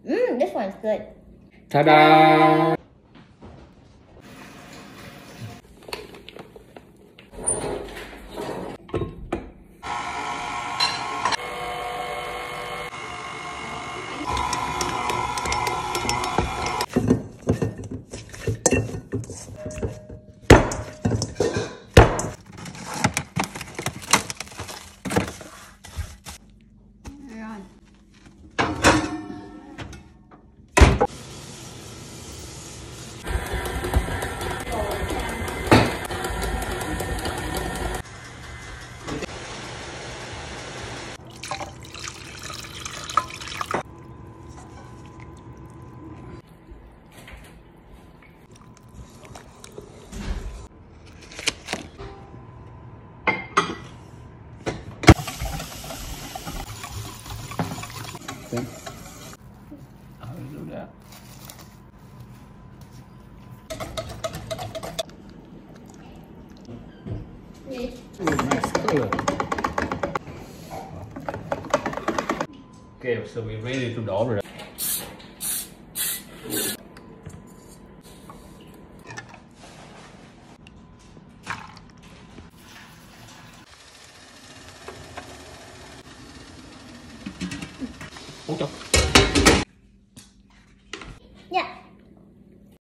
This one's good. Ta-da! How do you do that? Nice color. Okay, so we're ready to đổ rồi. Ủa trời.